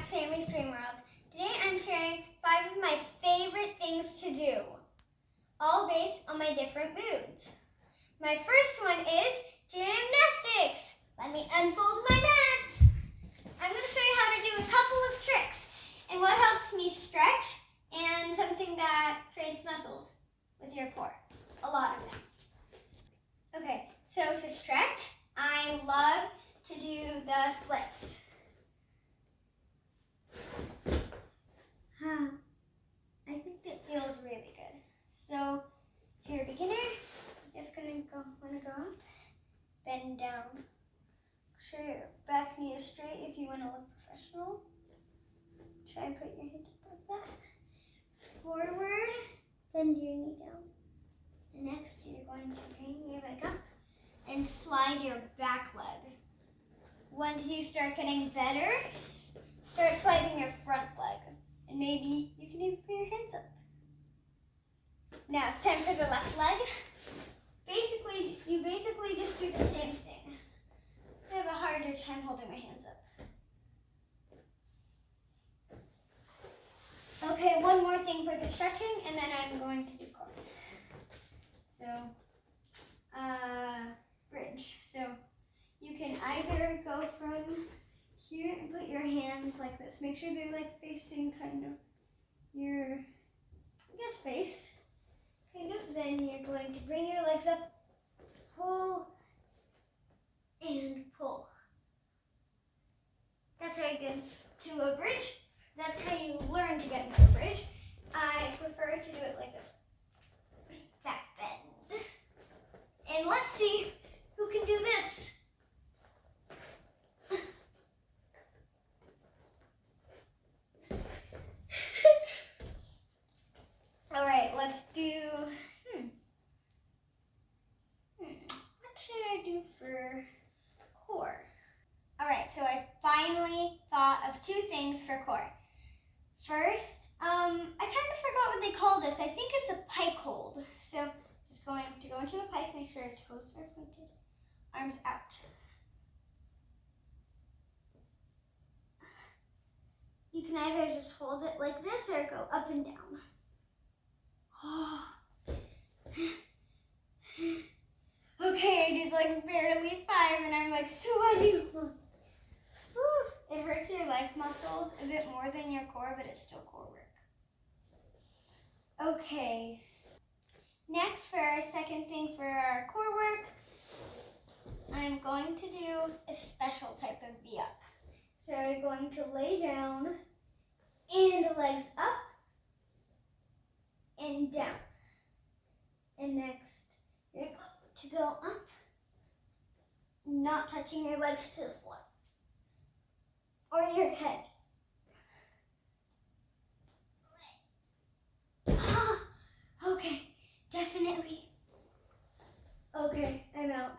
at Sammy's Dream World. Today I'm sharing 5 of my favorite things to do, all based on my different moods. My first one is gymnastics. Let me unfold my mat. I'm going to show you how to do a couple of tricks and what helps me stretch and something that creates muscles with your core. A lot of them. Okay, so to stretch, I love to do the splits. I think that feels really good. So if you're a beginner, you're just want to go up, bend down. Make sure your back knee is straight if you want to look professional. Try and put your hand up like that. Forward, bend your knee down. And next you're going to bring your leg up and slide your back leg. Once you start getting better, start sliding your front leg. And maybe you can even put your hands up. Now it's time for the left leg. You basically just do the same thing. I have a harder time holding my hands up. Okay, one more thing for the stretching, and then I'm going to do core. So, bridge. So you can either go from here and put your hands like this. Make sure they're like facing kind of your, face. Kind of. Then you're going to bring your legs up, pull, and pull. That's how you get to a bridge. That's how you learn to get into a bridge. I prefer to do it like this. Back bend. And let's see who can do this. All right, let's do, what should I do for core? All right, so I finally thought of 2 things for core. First, I kind of forgot what they call this. I think it's a pike hold. So just going to go into a pike, make sure its toes are pointed, arms out. You can either just hold it like this or go up and down. Okay, I did like barely 5 and I'm like sweating almost. It hurts your leg muscles a bit more than your core, but it's still core work. Okay, next for our second thing for our core work, I'm going to do a special type of V-up. So you're going to lay down and the legs up and down. And next, you're going to go up, not touching your legs to the floor or your head. Okay, definitely. Okay, I'm out.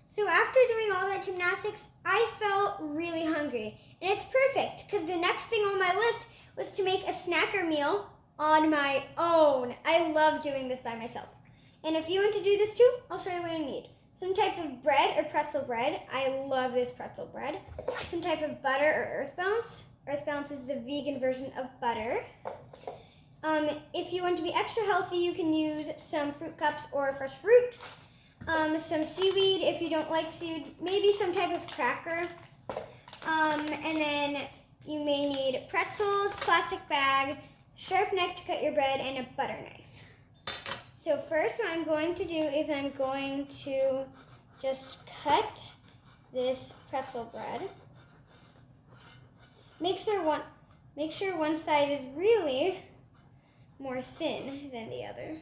So after doing all that gymnastics, I felt really hungry. And it's perfect, because the next thing on my list was to make a snacker meal on my own. I love doing this by myself. And if you want to do this too, I'll show you what you need. Some type of bread or pretzel bread. I love this pretzel bread. Some type of butter or Earth Bounce. Earth Bounce is the vegan version of butter. If you want to be extra healthy, you can use some fruit cups or fresh fruit. Some seaweed if you don't like seaweed. Maybe some type of cracker. And then you may need pretzels, plastic bag, sharp knife to cut your bread, and a butter knife. So first what I'm going to do is I'm going to just cut this pretzel bread. Make sure one side is really more thinner than the other.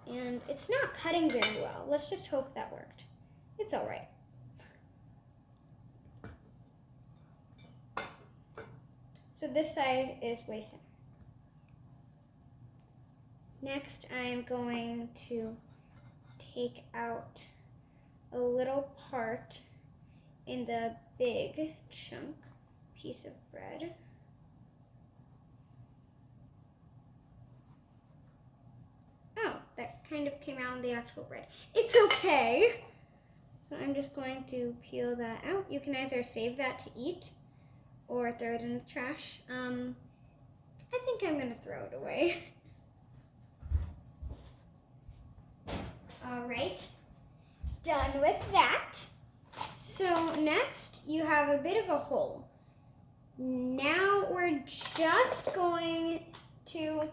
And it's not cutting very well. Let's just hope that worked. It's all right. So this side is way thin. Next, I'm going to take out a little part in the big chunk piece of bread. Oh, that kind of came out in the actual bread. It's okay. So So I'm just going to peel that out. You can either save that to eat or throw it in the trash. I think I'm gonna throw it away. All right, done with that. So next you have a bit of a hole. Now we're just going to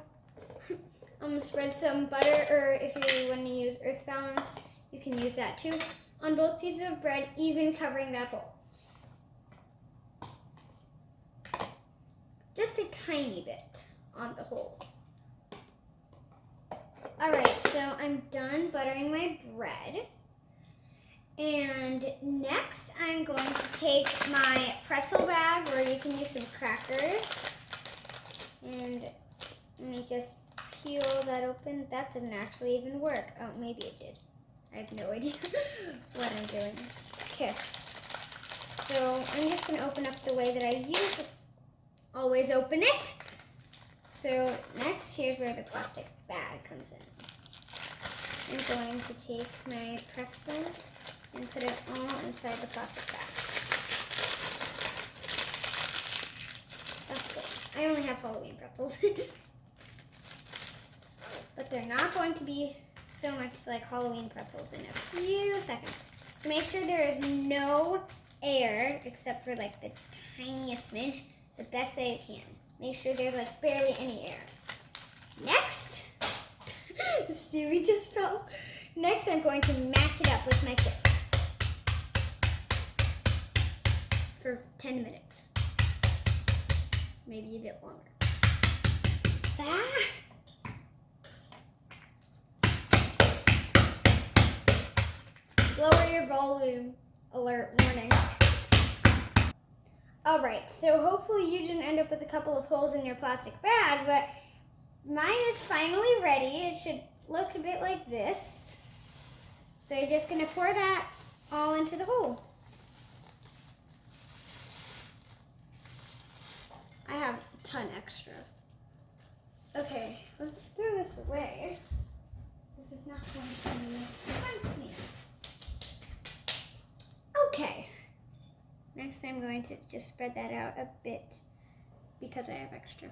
spread some butter, or if you want to use Earth Balance, you can use that too, on both pieces of bread, even covering that hole. Just a tiny bit on the hole. All right, so I'm done buttering my bread. And next I'm going to take my pretzel bag, or you can use some crackers. And let me just peel that open. That didn't actually even work. Oh, maybe it did. I have no idea what I'm doing. Okay. So I'm just gonna open up the way that I usually always open it. So next, here's where the plastic bag comes in. I'm going to take my pretzel and put it all inside the plastic bag. That's good. I only have Halloween pretzels. But they're not going to be so much like Halloween pretzels in a few seconds. So make sure there is no air except for like the tiniest smidge, the best that you can. Make sure there's like barely any air. Next, the seaweed just fell. Next, I'm going to mash it up with my fist for 10 minutes. Maybe a bit longer. Lower your volume. Alert warning. All right, so hopefully you didn't end up with a couple of holes in your plastic bag, but mine is finally ready. It should look a bit like this. So you're just gonna pour that all into the hole. I have a ton extra. Okay, let's throw this away. This is not going to be fun. Okay. Next, I'm going to just spread that out a bit because I have extra.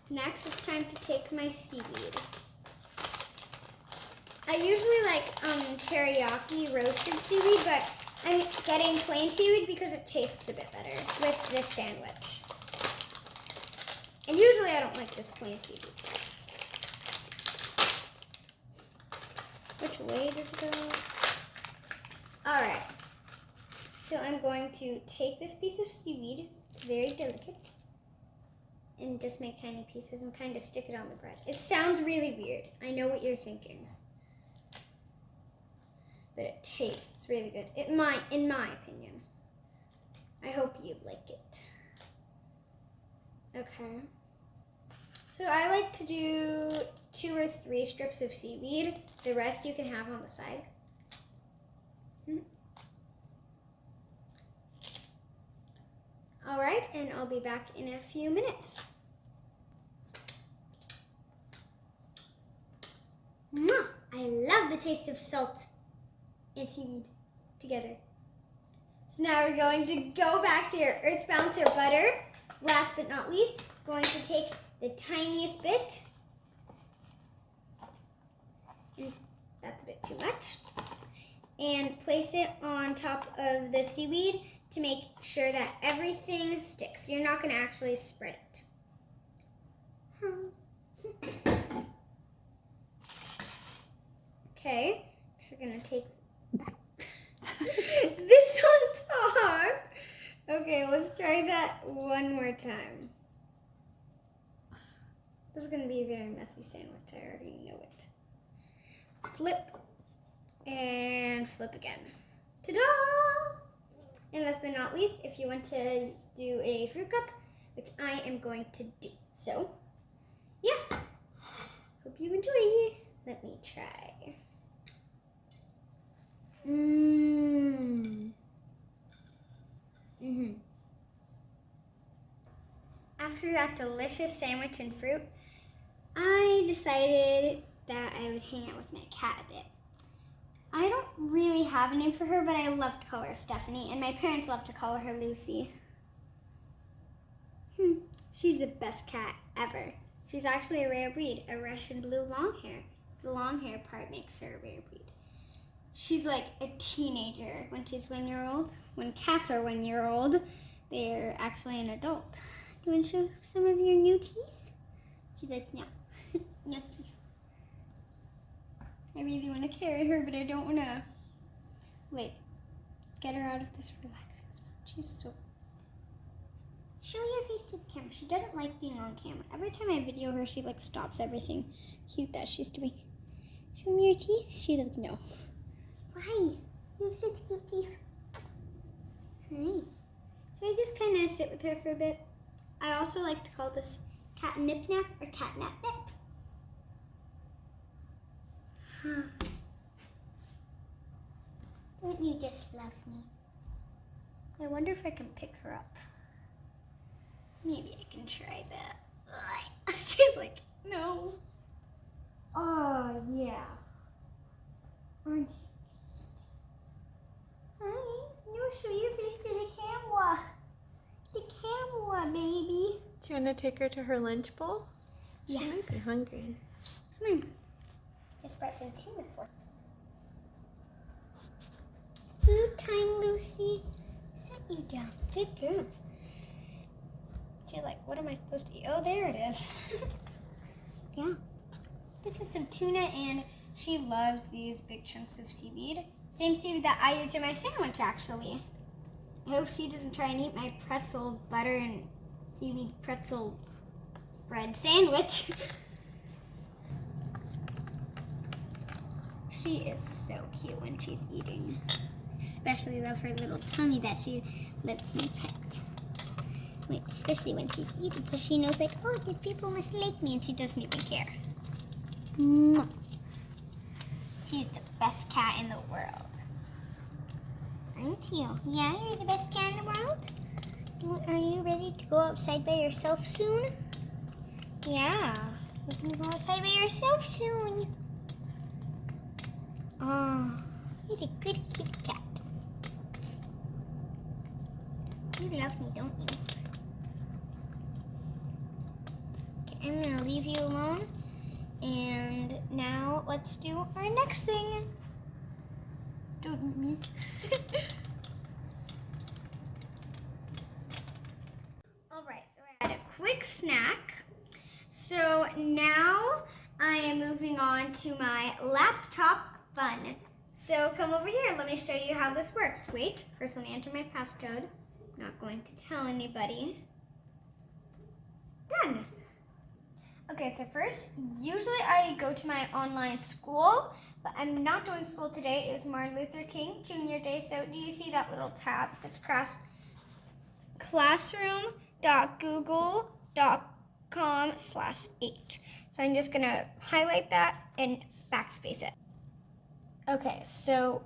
Next, it's time to take my seaweed. I usually like teriyaki roasted seaweed, but I'm getting plain seaweed because it tastes a bit better with this sandwich. And usually I don't like this plain seaweed. Which way does it go? All right. So I'm going to take this piece of seaweed, it's very delicate, and just make tiny pieces and kind of stick it on the bread. It sounds really weird. I know what you're thinking. But it tastes really good. In my opinion. I hope you like it. Okay. So I like to do 2 or 3 strips of seaweed. The rest you can have on the side. All right, and I'll be back in a few minutes. I love the taste of salt and seaweed together. So now we're going to go back to your Earth Bouncer butter. Last but not least, we're going to take the tiniest bit. And that's a bit too much. And place it on top of the seaweed to make sure that everything sticks. You're not going to actually spread it. Okay, so we're going to take this on top. Okay, let's try that one more time. This is going to be a very messy sandwich. I already know it. Flip and flip again. Ta-da! And last but not least, if you want to do a fruit cup, which I am going to do. So, yeah. Hope you enjoy. Let me try. After that delicious sandwich and fruit, I decided that I would hang out with my cat a bit. I don't really have a name for her, but I love to call her Stephanie, and my parents love to call her Lucy. She's the best cat ever. She's actually a rare breed, a Russian blue long hair. The long hair part makes her a rare breed. She's like a teenager when she's 1 year old. When cats are 1 year old, they're actually an adult. Do you want to show some of your new teeth? She's like, no, no teeth. I really want to carry her, but I don't want to. Wait, get her out of this relaxing spot. She's so. Show your face to the camera. She doesn't like being on camera. Every time I video her, she like stops everything cute that she's doing. Show me your teeth. She's like, no. Why? You have such cute teeth. Hi. So I just kind of sit with her for a bit. I also like to call this cat nip nap or cat nap nip. Don't you just love me? I wonder if I can pick her up. Maybe I can try that. She's like, no. Oh, yeah. Aren't you? Hi. No, show your face to the camera. The camera, baby. Do you want to take her to her lunch bowl? Yeah. She might be hungry. Come on. Just brought some tea before. Food time, Lucy. Set you down. Good girl. She's like, what am I supposed to eat? Oh, there it is. Yeah. This is some tuna, and she loves these big chunks of seaweed. Same seaweed that I use in my sandwich, actually. I hope she doesn't try and eat my pretzel butter and seaweed pretzel bread sandwich. She is so cute when she's eating. Especially love her little tummy that she lets me pet. Wait, especially when she's eating, because she knows like, oh, these people must like me, and she doesn't even care. Mwah. She's the best cat in the world. Aren't you? Yeah, you're the best cat in the world? Are you ready to go outside by yourself soon? Yeah, you're gonna go outside by yourself soon. Oh, you're a good kitty cat. You love me, don't you? Okay, I'm gonna leave you alone. And now let's do our next thing. Don't me. Alright, so I had a quick snack. So now I am moving on to my laptop fun. So come over here, let me show you how this works. Wait, first let me enter my passcode. I'm not going to tell anybody. Done. Okay, so first, usually I go to my online school, but I'm not doing school today. It's Martin Luther King Jr. Day. So do you see that little tab? It says classroom.google.com/h. So I'm just gonna highlight that and backspace it. Okay, so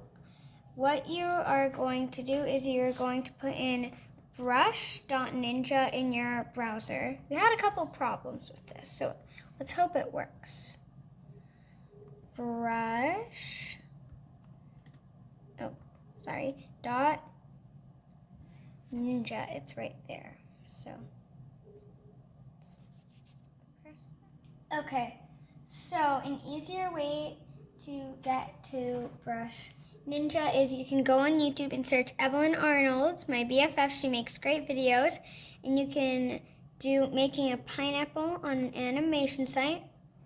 what you are going to do is you're going to put in brush.ninja in your browser. We had a couple problems with this, so let's hope it works. Brush, dot ninja, it's right there. So, okay, so an easier way to get to brush Ninja is you can go on YouTube and search Evelyn Arnold, my BFF. She makes great videos. And you can do making a pineapple on an animation site.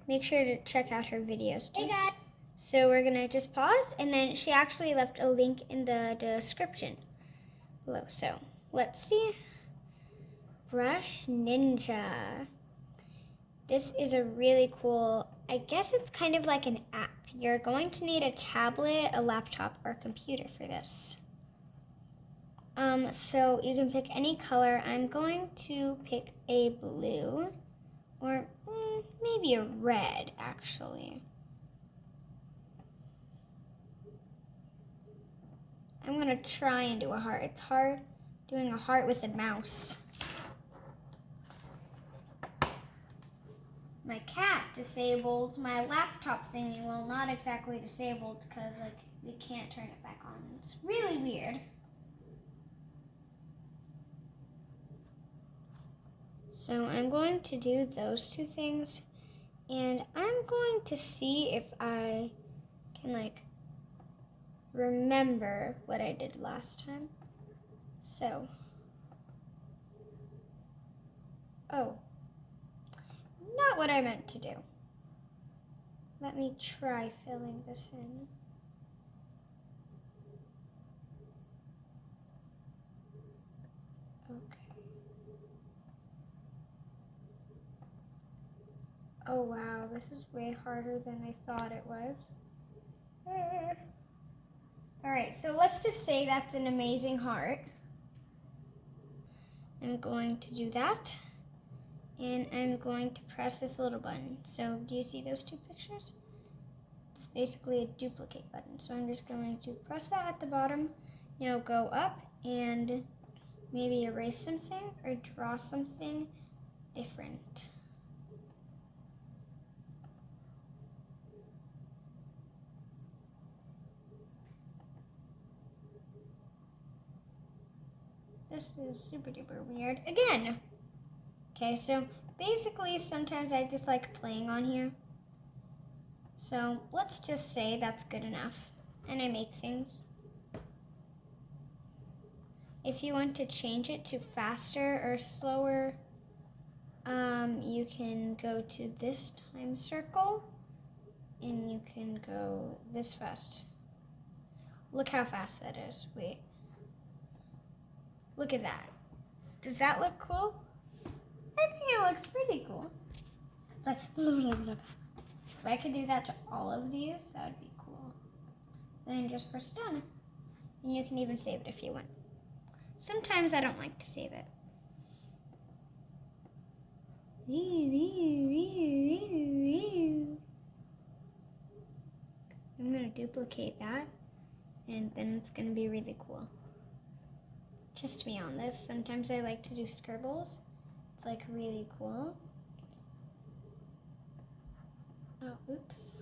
Make sure to check out her videos too. Hey guys. So we're going to just pause. And then she actually left a link in the description below. So let's see. Brush Ninja. This is a really cool, I guess it's kind of like an app. You're going to need a tablet, a laptop, or a computer for this. So you can pick any color. I'm going to pick a blue, or maybe a red, actually. I'm going to try and do a heart. It's hard doing a heart with a mouse. my cat disabled. My laptop thingy, well, not exactly disabled because like we can't turn it back on. It's really weird. So I'm going to do those two things, and I'm going to see if I can like remember what I did last time. So, oh, not what I meant to do. Let me try filling this in. Okay. Oh wow, this is way harder than I thought it was. Alright, so let's just say that's an amazing heart. I'm going to do that. And I'm going to press this little button. So do you see those two pictures? It's basically a duplicate button. So I'm just going to press that at the bottom. Now go up and maybe erase something or draw something different. This is super duper weird. Again! Okay, so basically sometimes I just like playing on here. So let's just say that's good enough. And I make things. If you want to change it to faster or slower, you can go to this time circle and you can go this fast. Look how fast that is. Wait. Look at that. Does that look cool? I think it looks pretty cool. It's like, if I could do that to all of these, that would be cool. Then just press done. And you can even save it if you want. Sometimes I don't like to save it. I'm going to duplicate that, and then it's going to be really cool. Just to be honest, sometimes I like to do scribbles. It's like really cool. Oh, oops.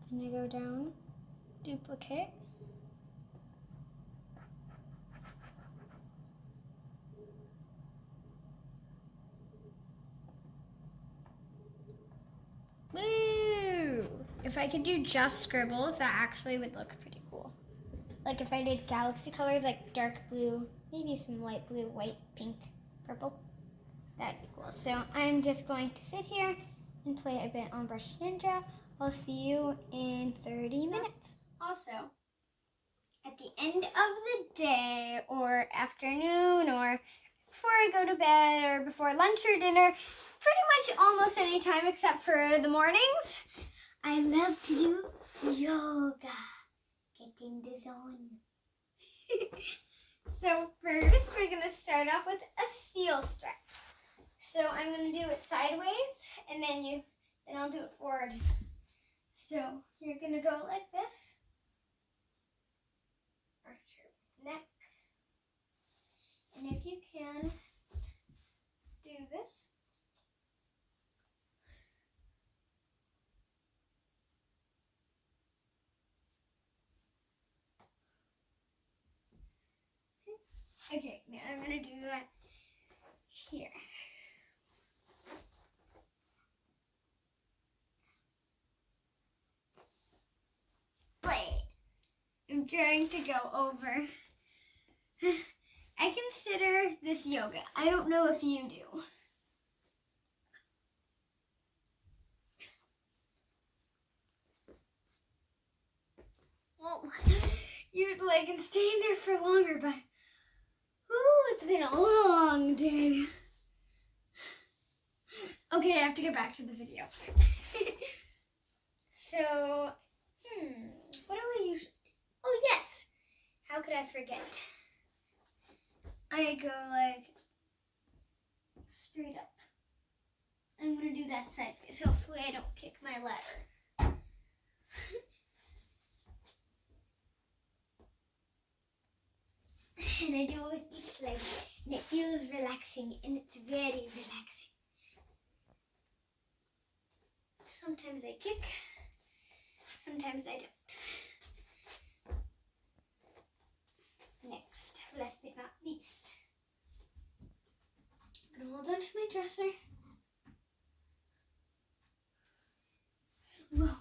Then I go down, duplicate. Woo! If I could do just scribbles, that actually would look pretty cool. Like if I did galaxy colors like dark blue, maybe some light blue, white, pink, purple. That'd be cool. So I'm just going to sit here and play a bit on Brush Ninja. I'll see you in 30 minutes. Also, at the end of the day or afternoon or before I go to bed or before lunch or dinner, pretty much almost any time except for the mornings, I love to do yoga. Getting this on. So first we're going to start off with a seal stretch. So I'm going to do it sideways and then I'll do it forward. So you're going to go like this. Arch your neck. And if you can, do this. Okay, now I'm going to do that here. I'm trying to go over. I consider this yoga. I don't know if you do. Oh, you'd like and staying there for longer, but it's been a long day. Okay, I have to get back to the video. So, what do I usually do? Oh, yes. How could I forget? I go like straight up. I'm going to do that sideways. Hopefully I don't kick my ladder. And I do it with each leg. And it feels relaxing, and it's very relaxing. Sometimes I kick, sometimes I don't. Next, last but not least, I'm gonna hold on to my dresser. Whoa,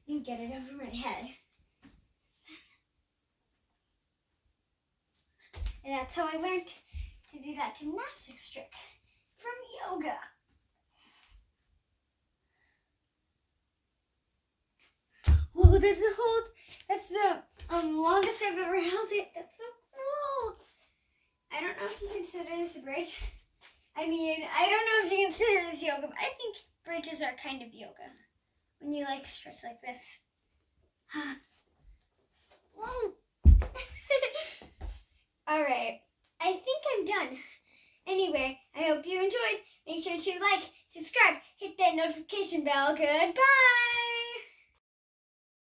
and get it over my head. And that's how I learned to do that gymnastics trick from yoga. Whoa, that's the longest I've ever held it. That's so cool. I don't know if you consider this a bridge. I mean, I don't know if you consider this yoga, but I think bridges are kind of yoga. When you like stretch like this. Whoa. All right, I think I'm done. Anyway, I hope you enjoyed. Make sure to like, subscribe, hit that notification bell. Goodbye.